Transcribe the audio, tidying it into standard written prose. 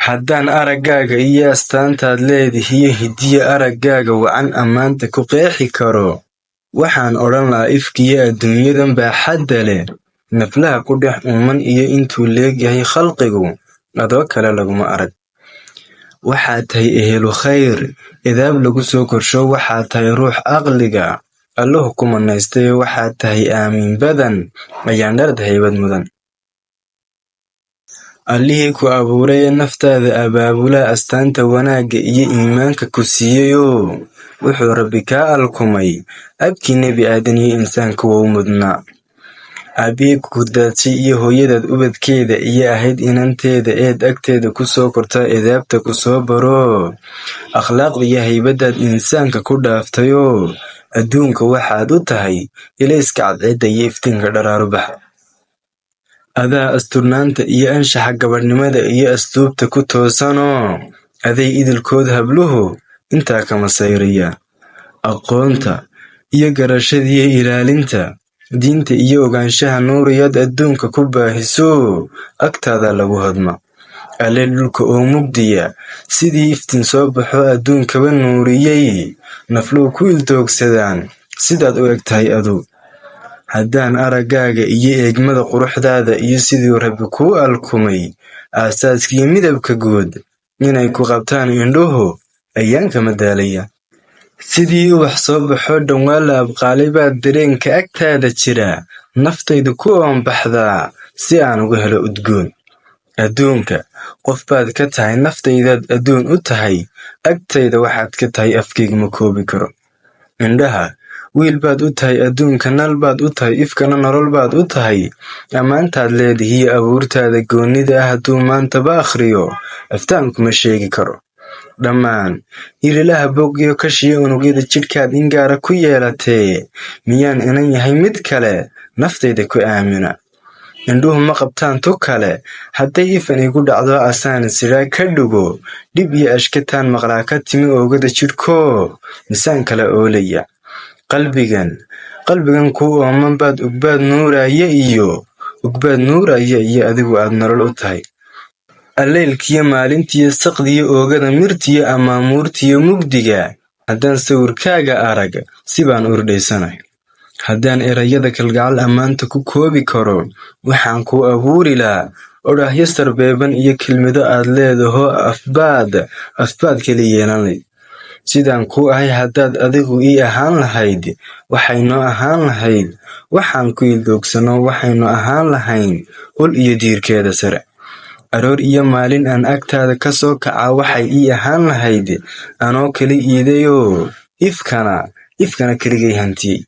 Haddaan araggaaga iyo astaantaad leedihiyo hiddiyo araggaaga wacan ammaanta ku qeexi karo, waxaan odhan lahaa ifkiyo adduunyadan baaxadda leh, naflaha ku dhex uuman iyo intuu leegyahay khalqigu, adoo kale laguma arag. Waxaad tahay ehelu khayr, edaab lagu soo korsho, waxaad tahay ruux aqliga Alluhu ku manaystay, waxaad tahay aamiin badan, ayaan dharad haybad mudan. Allihii ku abuuray ee naftaada abaabulaa astaanta wanaagga iyo iimaanka ku siiyeyoo wuxuu Rabbi kaa alkumay abkii nebi aadan iyo insaanka wou mudnaa. Aabbihii ku daadshay iyo hooyadaad ubadkeeda iyo ahayd inanteeda eed agteeda ku soo kortaa edaabta ku soo baroo akhlaaqda iyo haybadaad insaanka ku dhaaftayoo adduunka waxaad u tahay ilayska cadceedda iyo iftiinka dharaarubaxa. Adaa asturnaanta iyo anshaxa gabadhnimada iyo asluubta ku toosanoo aday idilkood habluhu intaa kama sayraya. Aqoonta iyo garashadiiyo ilaalinta diinta iyo ogaanshaha nuuriyaad adduunka ku baahiso agtaada lagu hodma. Alle dhulka oo mugdiya sidii iftiin soo baxo adduunkaba nuuriyey, nafluhu ku ildoogsadaan sidaad u eg tahay adu. Haddaan araggaaga iyo eegmada quruxdaada iyo siduu Rabbi kuu alkumay aasaaskiyo midabka guud inay ku qabtaan indhuhu ayaan kama daalaya. Sidii ubax soo baxoo dhowaan la abqaalay baad dareenka agtaada jira naftayda ku oonbaxdaa si aan uga helo udgoon. Adduunka qof baad ka tahay, naftaydaad adduun u tahay, agtayda waxaad ka tahay afkayga ma koobi karo. Indhaha wiil baad u tahay, adduunka nal baad u tahay, ifkana nolol baad u tahay. Ammaantaad leedihiyo abuurtaada goonnida ah hadduu maantaba akhriyo aftaan kuma sheegi karo. Dhammaan ililaha boggiyo kashiyo unugyada jidhkaad in gaara ku yeelatee, miyaan inan yahay mid kale naftayda ku aamina. Indhuhu ma qabtaan tu kale, hadday ifan igu dhacdo asaan siraa ka dhugo, dhib iyo ashkataan maqlaa ka timi oogada jidhkoo misaan kala oolaya. Qalbigan kuu ooman baad ugbaad nuuraya iyo adigu aad nolol u tahay. Alleylkiyo maalintiyo saqdiyo oogada mirtiyo amaamuurtiyo mugdiga, haddaan sawirkaaga arag si baan urdhaysanahay. Haddaan erayada kalgacal ammaanta ku koobi karo, waxaan kuu abuuri lahaa odhaahyo sarbeeban iyo kelmado aad leedahoo afbaad kala yeelan layd. Sidaan kuu ahay haddaad adigu ii ahaan lahayd, waxaynoo ahaan lahayd waxaan ku ildoogsanno, waxaynu ahaan lahayn ul iyo diirkeeda sare. Aroor iyo maalin aan agtaada ka soo kacaa waxay ii ahaan lahayd anoo kala iidayoo ifkana keligay hantiyey.